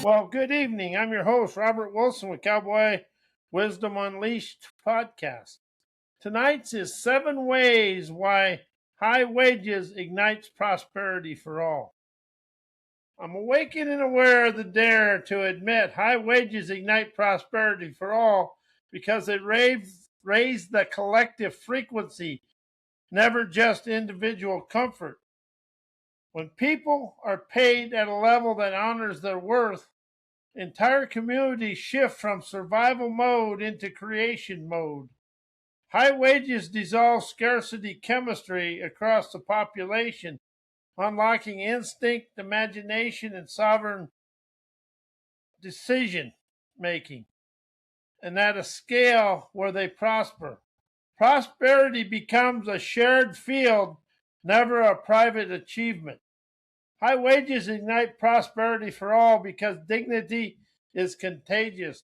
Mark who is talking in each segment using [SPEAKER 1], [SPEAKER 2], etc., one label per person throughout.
[SPEAKER 1] Well, good evening. I'm your host, Robert Wilson with Cowboy Wisdom Unleashed podcast. Tonight's is 7 ways why high wages ignites prosperity for all. I'm awakened and aware of the dare to admit high wages ignite prosperity for all because they raise the collective frequency, never just individual comfort. When people are paid at a level that honors their worth, entire communities shift from survival mode into creation mode. High wages dissolve scarcity chemistry across the population, unlocking instinct, imagination, and sovereign decision making, and at a scale where they prosper. Prosperity becomes a shared field, never a private achievement. High wages ignite prosperity for all because dignity is contagious.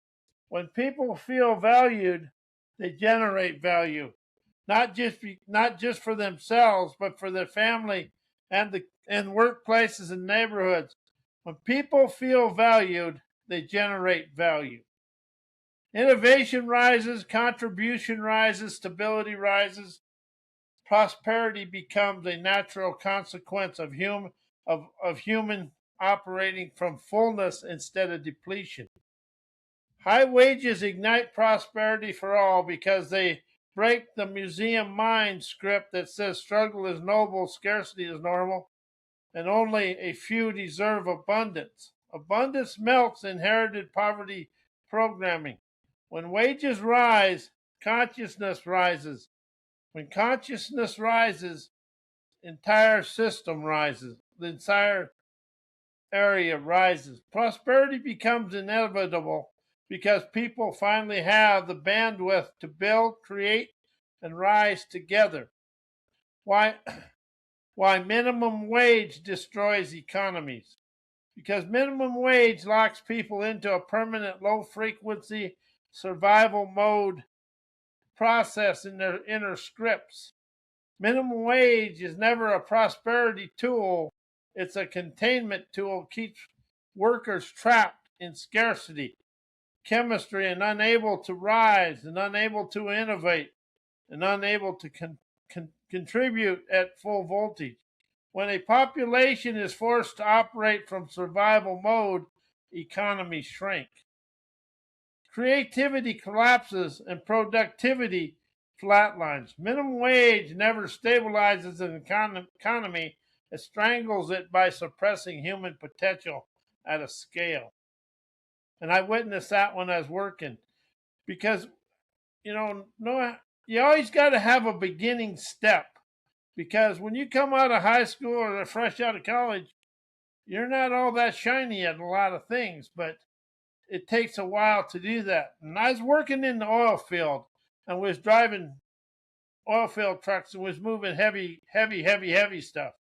[SPEAKER 1] When people feel valued, they generate value, not just for themselves, but for their family and workplaces and neighborhoods. When people feel valued, they generate value. Innovation rises, contribution rises, stability rises, prosperity becomes a natural consequence of human operating from fullness instead of depletion. High wages ignite prosperity for all because they break the museum mind script that says struggle is noble, scarcity is normal, and only a few deserve abundance. Abundance melts inherited poverty programming. When wages rise, consciousness rises. When consciousness rises, entire system rises. The entire area rises. Prosperity becomes inevitable because people finally have the bandwidth to build, create, and rise together. Why, why minimum wage destroys economies? Because minimum wage locks people into a permanent low frequency survival mode process in their inner scripts. Minimum wage is never a prosperity tool. It's a containment tool, keeps workers trapped in scarcity, chemistry, and unable to rise, and unable to innovate, and unable to contribute at full voltage. When a population is forced to operate from survival mode, economies shrink. Creativity collapses and productivity flatlines. Minimum wage never stabilizes an economy. It strangles it by suppressing human potential at a scale. And I witnessed that when I was working because, you always got to have a beginning step because when you come out of high school or fresh out of college, you're not all that shiny at a lot of things, but it takes a while to do that. And I was working in the oil field and was driving oil field trucks and was moving heavy stuff.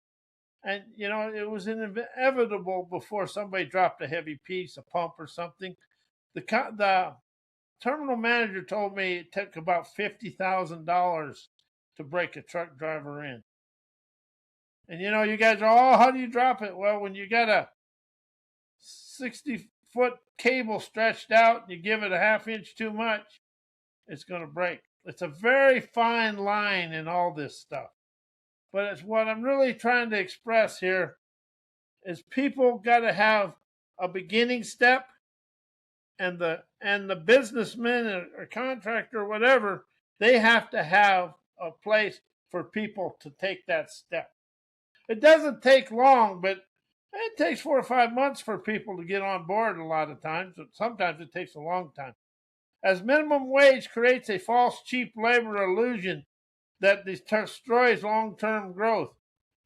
[SPEAKER 1] And, it was inevitable before somebody dropped a heavy piece, a pump or something. The terminal manager told me it took about $50,000 to break a truck driver in. And, you guys are, how do you drop it? Well, when you got a 60-foot cable stretched out and you give it a half inch too much, it's going to break. It's a very fine line in all this stuff. But it's what I'm really trying to express here is people got to have a beginning step, and the businessman or contractor or whatever, they have to have a place for people to take that step. It doesn't take long, but it takes 4 or 5 months for people to get on board a lot of times. But sometimes it takes a long time. As minimum wage creates a false cheap labor illusion that destroys long-term growth.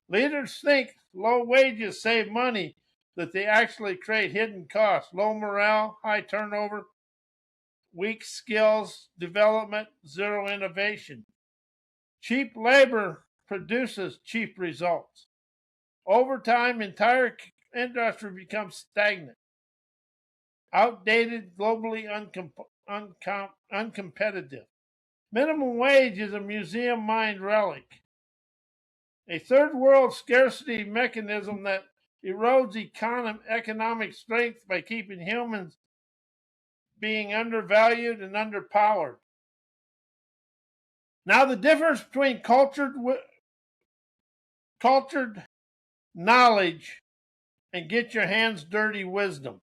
[SPEAKER 1] Leaders think low wages save money, that they actually create hidden costs, low morale, high turnover, weak skills development, zero innovation. Cheap labor produces cheap results. Over time, entire industry becomes stagnant, outdated, globally uncompetitive. Minimum wage is a museum mind relic, a third world scarcity mechanism that erodes economic strength by keeping humans being undervalued and underpowered. Now, the difference between cultured knowledge and get your hands dirty wisdom.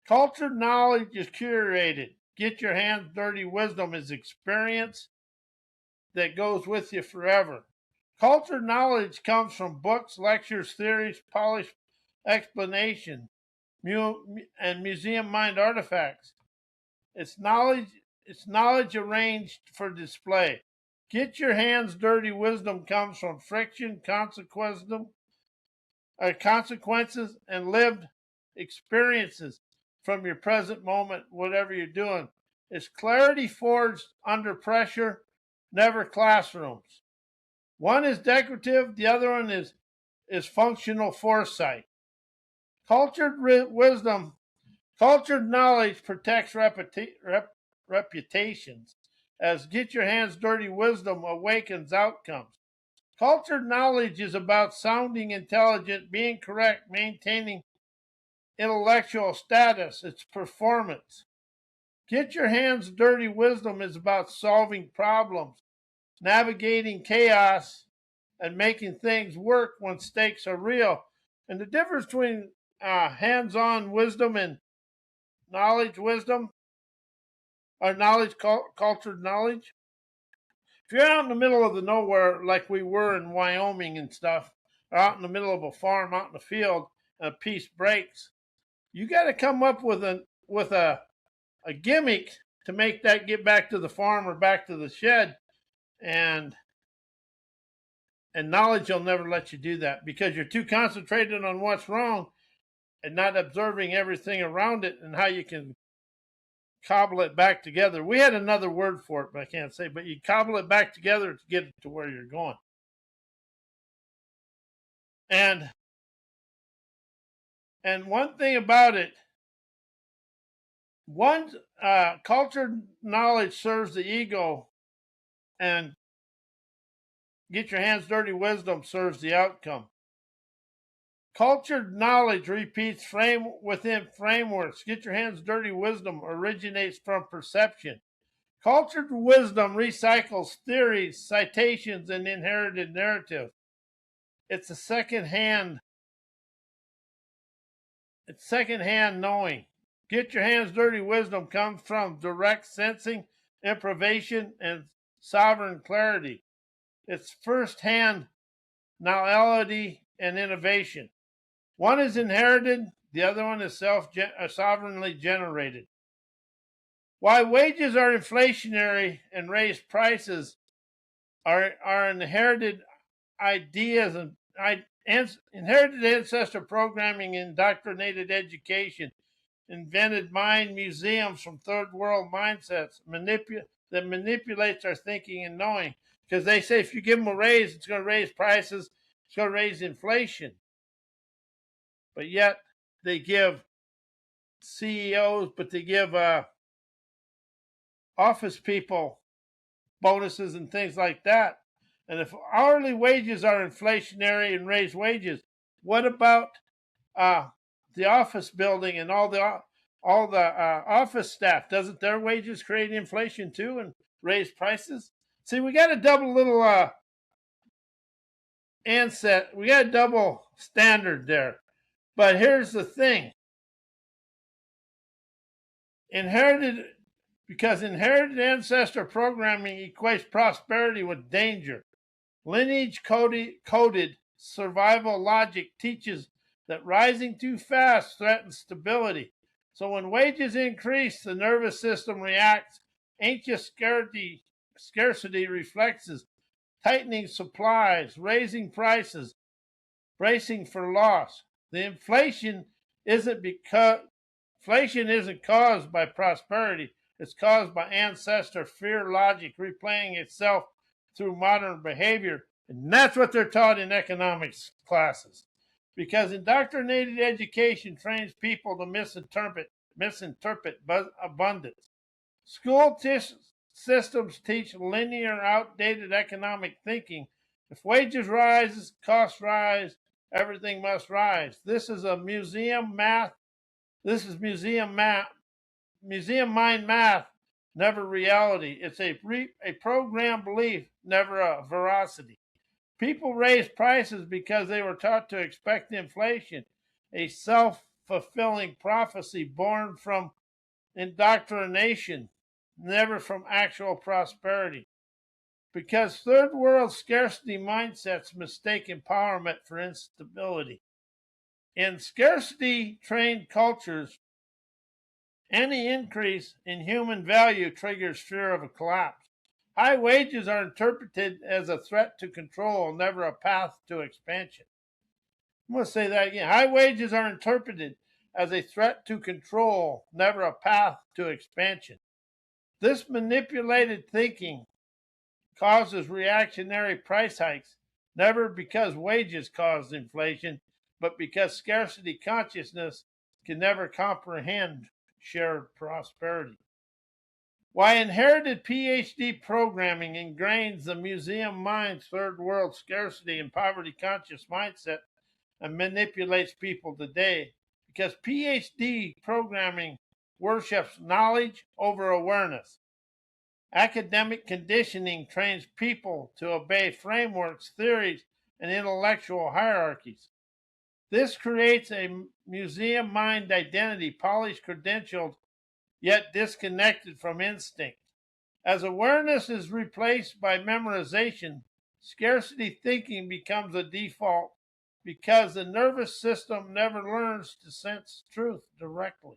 [SPEAKER 1] Cultured knowledge is curated. Get your hands dirty wisdom is experience that goes with you forever. Cultured knowledge comes from books, lectures, theories, polished explanation, and museum mined artifacts. It's knowledge arranged for display. Get your hands dirty wisdom comes from friction, consequences, and lived experiences from your present moment, whatever you're doing. It's clarity forged under pressure, never classrooms. One is decorative, the other one is functional foresight. Cultured wisdom, cultured knowledge protects reputations, as get your hands dirty wisdom awakens outcomes. Cultured knowledge is about sounding intelligent, being correct, maintaining intellectual status, it's performance. Get your hands dirty wisdom is about solving problems, navigating chaos, and making things work when stakes are real. And the difference between hands-on wisdom and knowledge wisdom, or cultured knowledge. If you're out in the middle of the nowhere, like we were in Wyoming and stuff, or out in the middle of a farm, out in the field, and a piece breaks, you got to come up with a gimmick to make that get back to the farm or back to the shed, and knowledge will never let you do that because you're too concentrated on what's wrong and not observing everything around it and how you can cobble it back together. We had another word for it, but I can't say, but you cobble it back together to get it to where you're going. And one thing about it, one cultured knowledge serves the ego, and get your hands dirty wisdom serves the outcome. Cultured knowledge repeats within frameworks. Get your hands dirty wisdom originates from perception. Cultured wisdom recycles theories, citations, and inherited narrative. It's a second-hand knowing. Get your hands dirty wisdom comes from direct sensing, improvisation, and sovereign clarity. It's first-hand knowledge and innovation. One is inherited, the other one is sovereignly generated. Why wages are inflationary and raise prices are inherited ideas and inherited ancestor programming, indoctrinated education, invented mind museums from third world mindsets that manipulates our thinking and knowing. Because they say if you give them a raise, it's going to raise prices, it's going to raise inflation. But yet they give CEOs, but they give office people bonuses and things like that. And if hourly wages are inflationary and raise wages, what about the office building and all the office staff? Doesn't their wages create inflation too and raise prices? See, we got a double little we got a double standard there. But here's the thing. Inherited ancestor programming equates prosperity with danger. Lineage coded survival logic teaches that rising too fast threatens stability. So when wages increase, the nervous system reacts. Ancient scarcity reflexes, tightening supplies, raising prices, bracing for loss. The inflation isn't caused by prosperity. It's caused by ancestor fear logic replaying itself through modern behavior. And that's what they're taught in economics classes. Because indoctrinated education trains people to misinterpret abundance. School systems teach linear, outdated economic thinking. If wages rise, costs rise. everything must rise. This is a museum math. This is museum mind math, never reality. It's a programmed belief, never a veracity. People raise prices because they were taught to expect inflation, a self-fulfilling prophecy born from indoctrination, never from actual prosperity. Because third world scarcity mindsets mistake empowerment for instability. In scarcity trained cultures, any increase in human value triggers fear of a collapse. High wages are interpreted as a threat to control, never a path to expansion. I'm going to say that again. High wages are interpreted as a threat to control, never a path to expansion. This manipulated thinking causes reactionary price hikes, never because wages caused inflation, but because scarcity consciousness can never comprehend shared prosperity. Why inherited PhD programming ingrains the museum mind's third world scarcity and poverty conscious mindset and manipulates people today. Because PhD programming worships knowledge over awareness. Academic conditioning trains people to obey frameworks, theories, and intellectual hierarchies. This creates a museum mind identity, polished, credentialed, yet disconnected from instinct. As awareness is replaced by memorization, scarcity thinking becomes a default because the nervous system never learns to sense truth directly.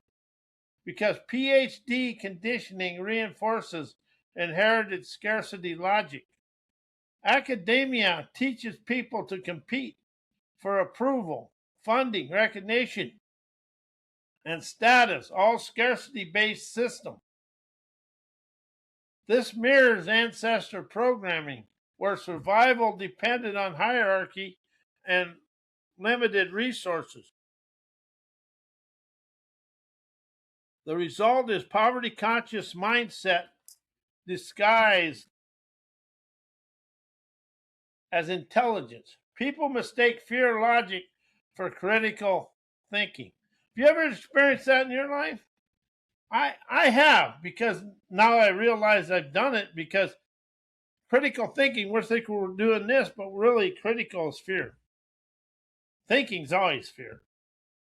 [SPEAKER 1] Because PhD conditioning reinforces inherited scarcity logic. Academia teaches people to compete for approval, funding, recognition, and status, all scarcity-based system. This mirrors ancestor programming, where survival depended on hierarchy and limited resources. The result is poverty-conscious mindset disguised as intelligence. People mistake fear logic for critical thinking. Have you ever experienced that in your life? I have, because now I realize I've done it, because critical thinking, we're thinking we're doing this, but really critical is fear. Thinking's always fear.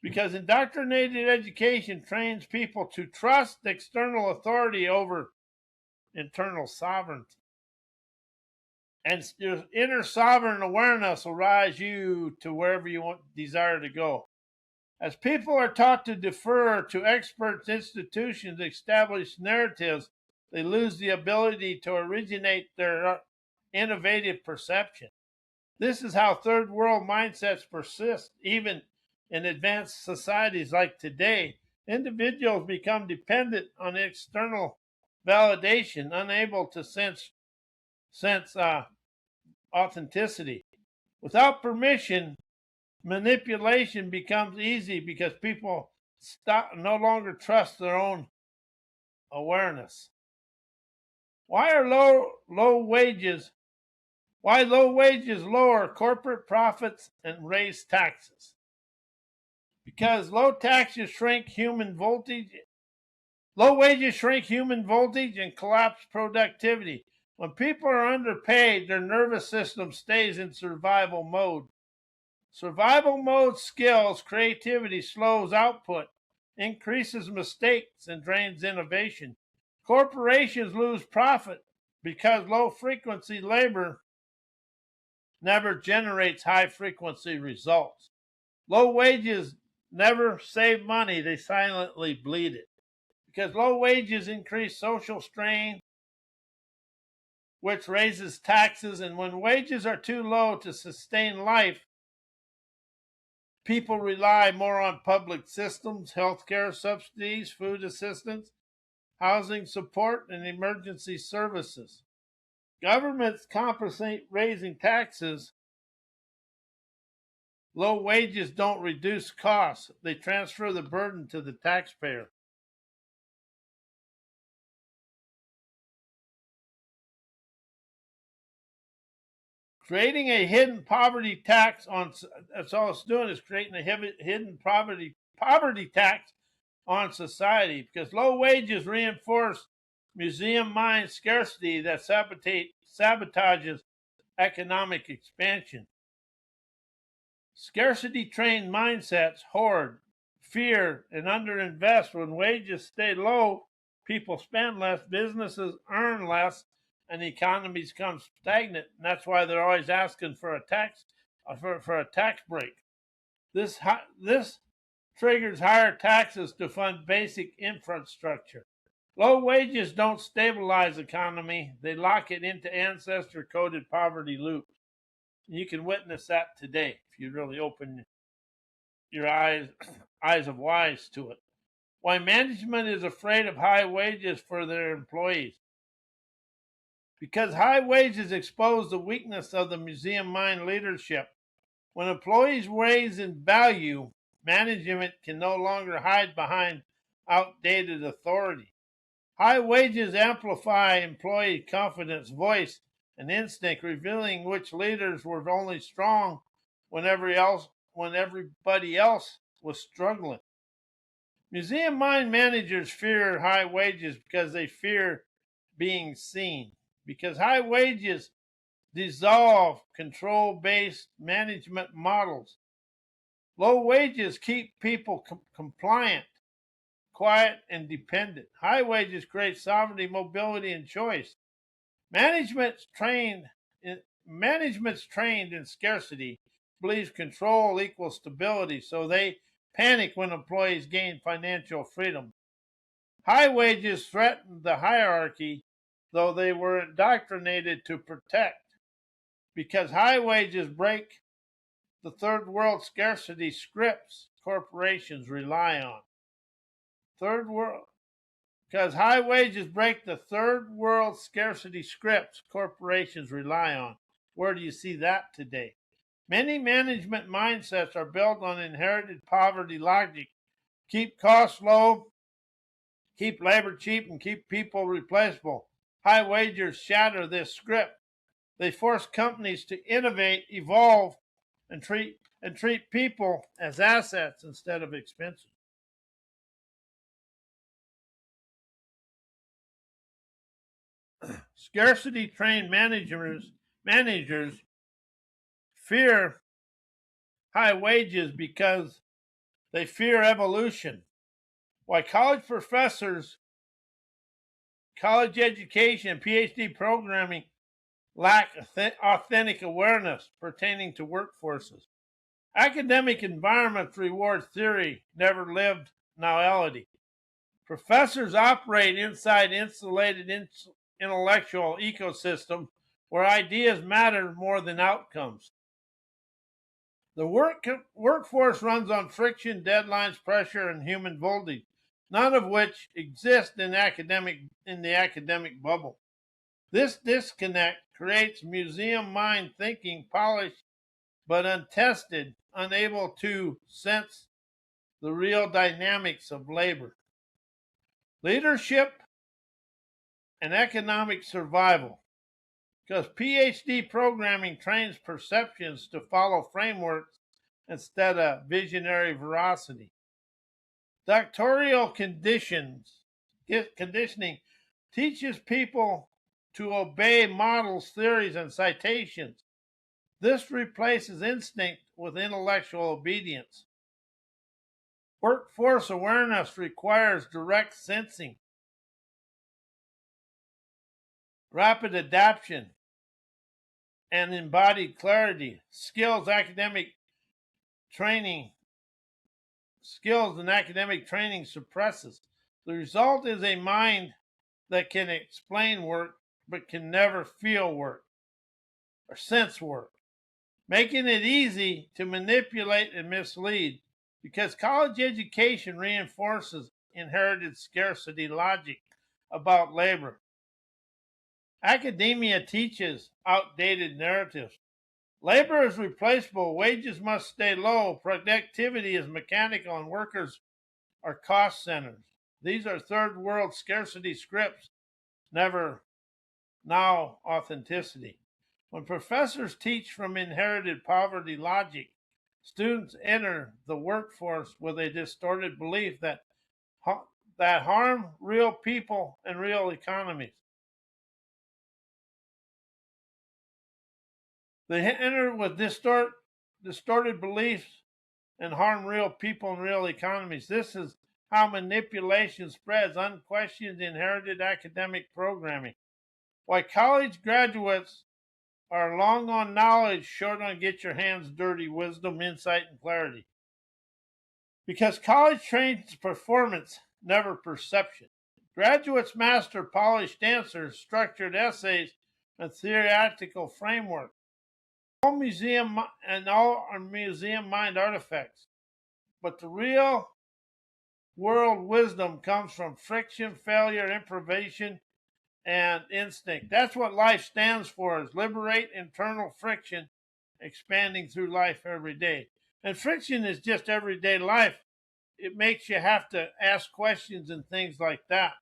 [SPEAKER 1] Because indoctrinated education trains people to trust external authority over internal sovereignty. And your inner sovereign awareness will rise you to wherever you desire to go. As people are taught to defer to experts, institutions, established narratives, they lose the ability to originate their innovative perception. This is how third world mindsets persist, even in advanced societies like today. Individuals become dependent on external validation, unable to sense authenticity. Without permission, manipulation becomes easy because people no longer trust their own awareness. Why low wages lower corporate profits and raise taxes? Because low wages shrink human voltage and collapse productivity. When people are underpaid, their nervous system stays in survival mode. Survival mode skills creativity, slows output, increases mistakes, and drains innovation. Corporations lose profit because low frequency labor never generates high frequency results. Low wages never save money, they silently bleed it. Because low wages increase social strain, which raises taxes, and when wages are too low to sustain life, people rely more on public systems, healthcare subsidies, food assistance, housing support, and emergency services. Governments compensate raising taxes. Low wages don't reduce costs, they transfer the burden to the taxpayer. Creating a hidden poverty tax on that's all it's doing is creating a hidden poverty tax on society because low wages reinforce museum mind scarcity that sabotages economic expansion. Scarcity trained mindsets hoard, fear, and underinvest. When wages stay low, people spend less, businesses earn less, and economies become stagnant. And that's why they're always asking for a tax for a tax break. This triggers higher taxes to fund basic infrastructure. Low wages don't stabilize the economy; they lock it into ancestor-coded poverty loops. You can witness that today if you really open your eyes of wise to it. Why management is afraid of high wages for their employees. Because high wages expose the weakness of the museum mind leadership. When employees raise in value, management can no longer hide behind outdated authority. High wages amplify employee confidence, voice, and instinct, revealing which leaders were only strong when everybody else was struggling. Museum mind managers fear high wages because they fear being seen. Because high wages dissolve control based management models. Low wages keep people compliant, quiet, and dependent. High wages create sovereignty, mobility, and choice. Management's trained management's trained in scarcity believes control equals stability, so they panic when employees gain financial freedom. High wages threaten the hierarchy, though they were indoctrinated to protect, because high wages break the third world scarcity scripts corporations rely on. Third world Because high wages break the third world scarcity scripts corporations rely on. Where do you see that today? Many management mindsets are built on inherited poverty logic. Keep costs low, keep labor cheap, and keep people replaceable. High wages shatter this script. They force companies to innovate, evolve, and treat people as assets instead of expenses. Scarcity trained managers fear high wages because they fear evolution. Why college professors, college education, and PhD programming lack authentic awareness pertaining to workforces. Academic environments reward theory, never lived novelty. Professors operate inside insulated intellectual ecosystem where ideas matter more than outcomes. The workforce runs on friction, deadlines, pressure, and human voltage, none of which exist in the academic bubble. This disconnect creates museum mind thinking, polished but untested, unable to sense the real dynamics of labor, leadership, and economic survival. Because PhD programming trains perceptions to follow frameworks instead of visionary veracity. Doctoral conditioning teaches people to obey models, theories, and citations. This replaces instinct with intellectual obedience. Workforce awareness requires direct sensing, rapid adaptation, and embodied clarity. Training skills and academic training suppresses. The result is a mind that can explain work but can never feel work or sense work, making it easy to manipulate and mislead because college education reinforces inherited scarcity logic about labor. Academia teaches outdated narratives. Labor is replaceable, wages must stay low, productivity is mechanical, and workers are cost centers. These are third world scarcity scripts, never now authenticity. When professors teach from inherited poverty logic, students enter the workforce with a distorted belief that harm real people and real economies. They enter with distorted beliefs and harm real people and real economies. This is how manipulation spreads unquestioned inherited academic programming. Why college graduates are long on knowledge, short on get your hands dirty wisdom, insight, and clarity. Because college trains performance, never perception. Graduates master polished answers, structured essays, and theoretical framework. All are museum mind artifacts. But the real world wisdom comes from friction, failure, improvisation, and instinct. That's what life stands for, is liberate internal friction, expanding through life every day. And friction is just everyday life. It makes you have to ask questions and things like that.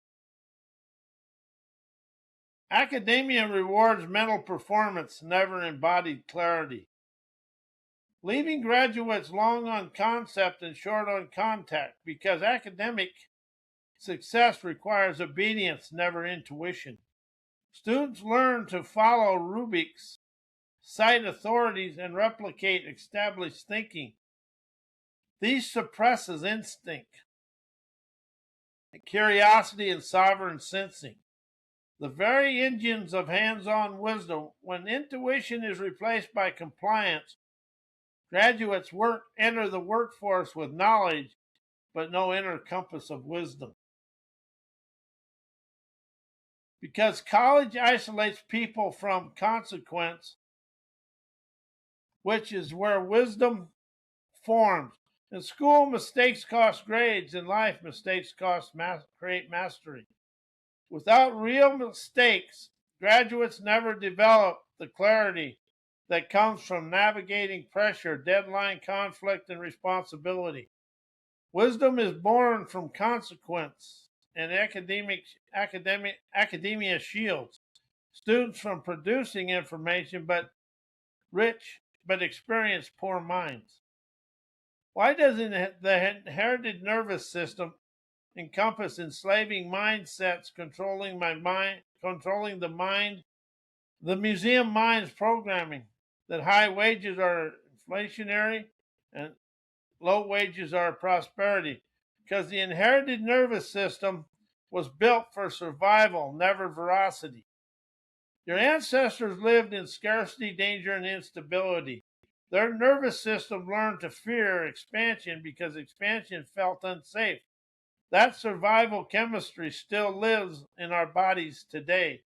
[SPEAKER 1] Academia rewards mental performance, never embodied clarity, leaving graduates long on concept and short on contact, because academic success requires obedience, never intuition. Students learn to follow rubrics, cite authorities, and replicate established thinking. These suppresses instinct, curiosity, and sovereign sensing, the very engines of hands-on wisdom. When intuition is replaced by compliance, graduates enter the workforce with knowledge, but no inner compass of wisdom. Because college isolates people from consequence, which is where wisdom forms. In school, mistakes cost grades. In life, mistakes create mastery. Without real mistakes, graduates never develop the clarity that comes from navigating pressure, deadline, conflict, and responsibility. Wisdom is born from consequence, and academia shields students from producing information but experience poor minds. Why doesn't the inherited nervous system encompass enslaving mindsets, controlling the mind? The museum mind's programming that high wages are inflationary and low wages are prosperity, because the inherited nervous system was built for survival, never veracity. Your ancestors lived in scarcity, danger, and instability. Their nervous system learned to fear expansion because expansion felt unsafe. That survival chemistry still lives in our bodies today.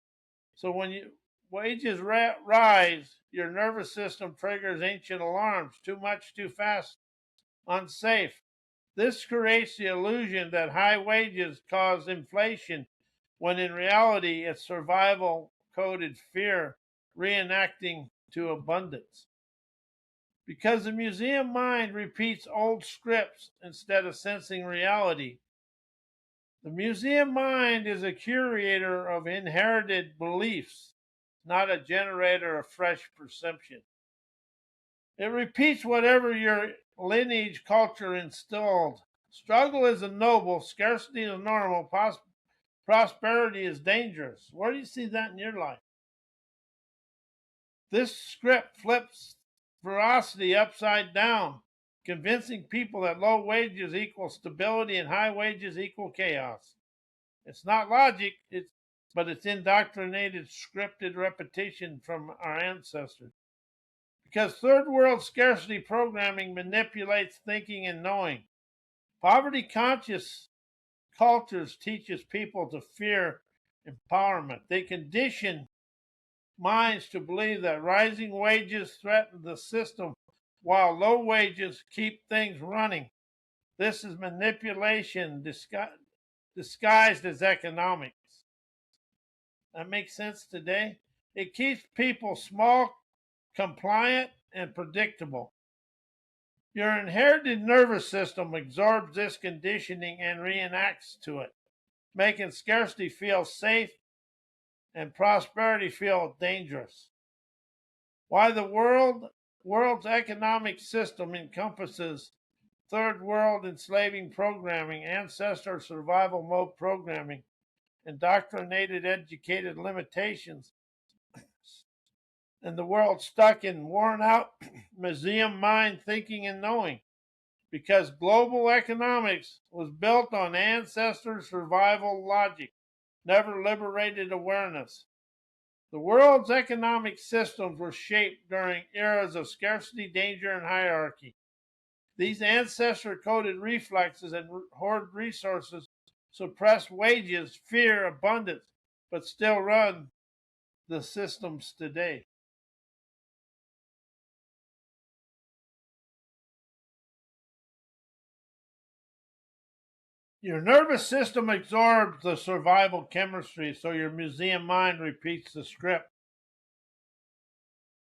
[SPEAKER 1] So when wages rise, your nervous system triggers ancient alarms: too much, too fast, unsafe. This creates the illusion that high wages cause inflation, when in reality it's survival coded fear reenacting to abundance. Because the museum mind repeats old scripts instead of sensing reality. The museum mind is a curator of inherited beliefs, not a generator of fresh perception. It repeats whatever your lineage culture instilled. Struggle is noble, scarcity is normal, prosperity is dangerous. Where do you see that in your life? This script flips veracity upside down, convincing people that low wages equal stability and high wages equal chaos. It's not logic, but it's indoctrinated, scripted repetition from our ancestors. Because third world scarcity programming manipulates thinking and knowing. Poverty conscious cultures teaches people to fear empowerment. They condition minds to believe that rising wages threaten the system while low wages keep things running. This is manipulation disguised as economics. That makes sense today? It keeps people small, compliant, and predictable. Your inherited nervous system absorbs this conditioning and reenacts to it, making scarcity feel safe and prosperity feel dangerous. Why the world's economic system encompasses third world enslaving programming, ancestor survival mode programming, indoctrinated educated limitations, and the world stuck in worn out museum mind thinking and knowing. Because global economics was built on ancestor survival logic, never liberated awareness. The world's economic systems were shaped during eras of scarcity, danger, and hierarchy. These ancestor coded reflexes and hoard resources suppress wages, fear, abundance, but still run the systems today. Your nervous system absorbs the survival chemistry, so your museum mind repeats the script.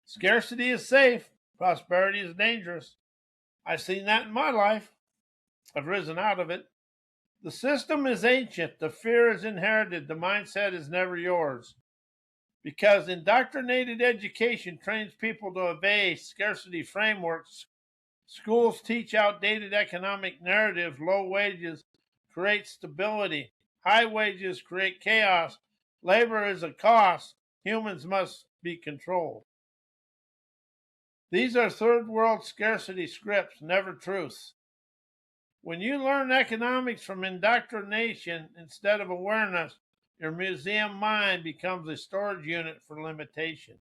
[SPEAKER 1] Scarcity is safe, prosperity is dangerous. I've seen that in my life. I've risen out of it. The system is ancient, the fear is inherited, the mindset is never yours. Because indoctrinated education trains people to obey scarcity frameworks, schools teach outdated economic narratives, low wages create stability, high wages create chaos, labor is a cost, humans must be controlled. These are third world scarcity scripts, never truths. When you learn economics from indoctrination instead of awareness, your museum mind becomes a storage unit for limitation.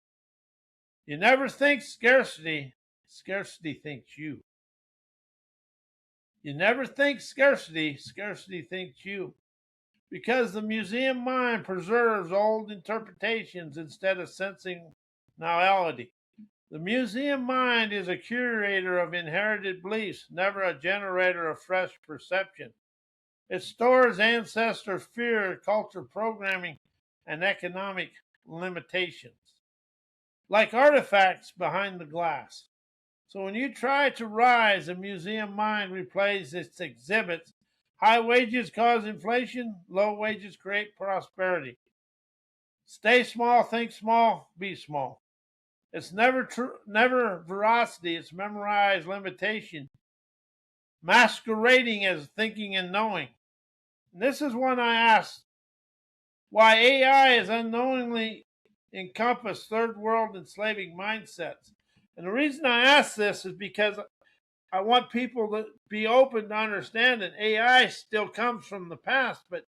[SPEAKER 1] You never think scarcity, scarcity thinks you. You never think scarcity, scarcity thinks you. Because the museum mind preserves old interpretations instead of sensing novelty. The museum mind is a curator of inherited beliefs, never a generator of fresh perception. It stores ancestor fear, culture programming, and economic limitations, like artifacts behind the glass. So when you try to rise, the museum mind replays its exhibits. High wages cause inflation, low wages create prosperity. Stay small, think small, be small. It's never veracity, it's memorized limitation, masquerading as thinking and knowing. And this is when I ask why AI is unknowingly encompassed third world enslaving mindsets. And the reason I ask this is because I want people to be open to understand that AI still comes from the past, but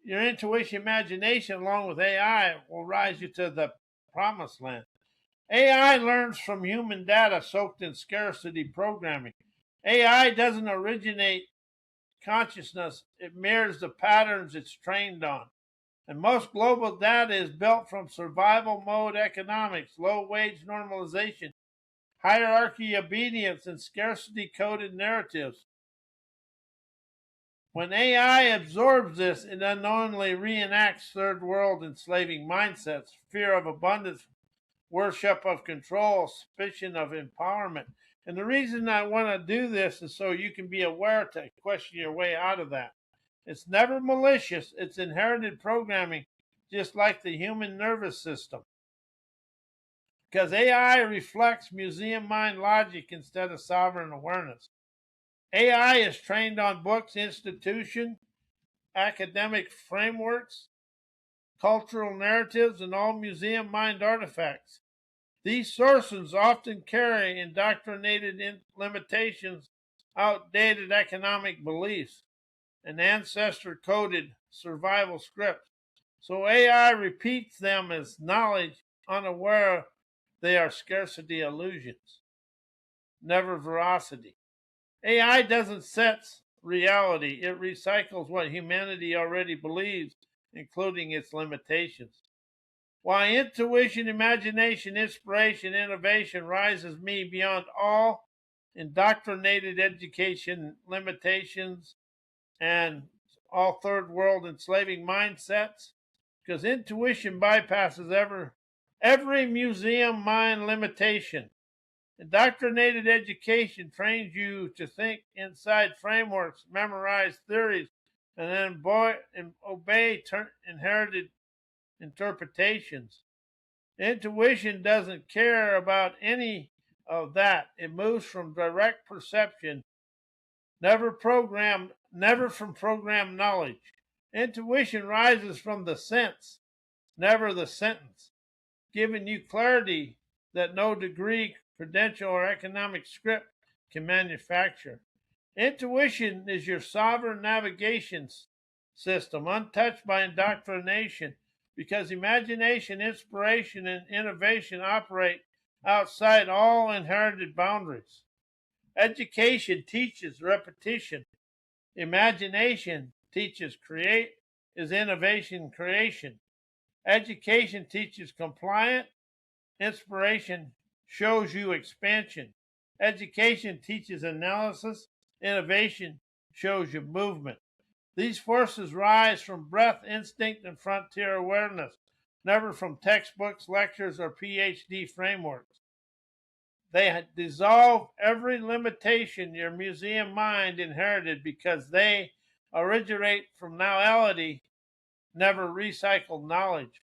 [SPEAKER 1] your intuition, imagination, along with AI, will rise you to the promised land. AI learns from human data soaked in scarcity programming. AI doesn't originate consciousness, it mirrors the patterns it's trained on. And most global data is built from survival mode economics, low wage normalization, hierarchy obedience, and scarcity coded narratives. When AI absorbs this, it unknowingly reenacts third world enslaving mindsets, fear of abundance, worship of control, suspicion of empowerment. And the reason I want to do this is so you can be aware to question your way out of that. It's never malicious, it's inherited programming, just like the human nervous system. Because AI reflects museum mind logic instead of sovereign awareness. AI is trained on books, institution, academic frameworks, cultural narratives, and all museum mind artifacts. These sources often carry indoctrinated limitations, outdated economic beliefs, and ancestor coded survival scripts. So AI repeats them as knowledge, unaware they are scarcity illusions, never veracity. AI doesn't set reality, it recycles what humanity already believes, including its limitations. Why intuition, imagination, inspiration, innovation rises me beyond all indoctrinated education limitations and all third world enslaving mindsets, because intuition bypasses every museum mind limitation. Indoctrinated education trains you to think inside frameworks, memorize theories, and then obey inherited interpretations. Intuition doesn't care about any of that. It moves from direct perception, never from programmed knowledge. Intuition rises from the sense, never the sentence, giving you clarity that no degree, credential, or economic script can manufacture. Intuition is your sovereign navigation system, untouched by indoctrination, because imagination, inspiration, and innovation operate outside all inherited boundaries. Education teaches repetition. Imagination teaches innovation creation. Education teaches compliance. Inspiration shows you expansion. Education teaches analysis. Innovation shows you movement. These forces rise from breath, instinct, and frontier awareness, never from textbooks, lectures, or PhD frameworks. They dissolve every limitation your museum mind inherited because they originate from novelty, never recycled knowledge.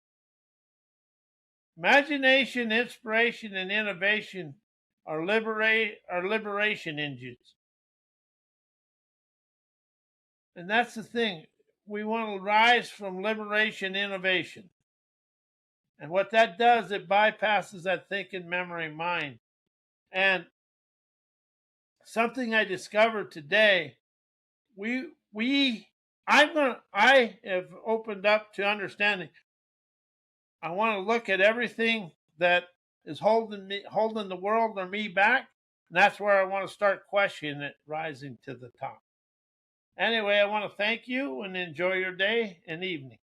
[SPEAKER 1] Imagination, inspiration, and innovation are liberation engines. And that's the thing. We want to rise from liberation innovation. And what that does, it bypasses that thinking memory mind. And something I discovered today, I have opened up to understanding. I want to look at everything that is holding the world or me back. And that's where I want to start questioning it, rising to the top. Anyway, I want to thank you and enjoy your day and evening.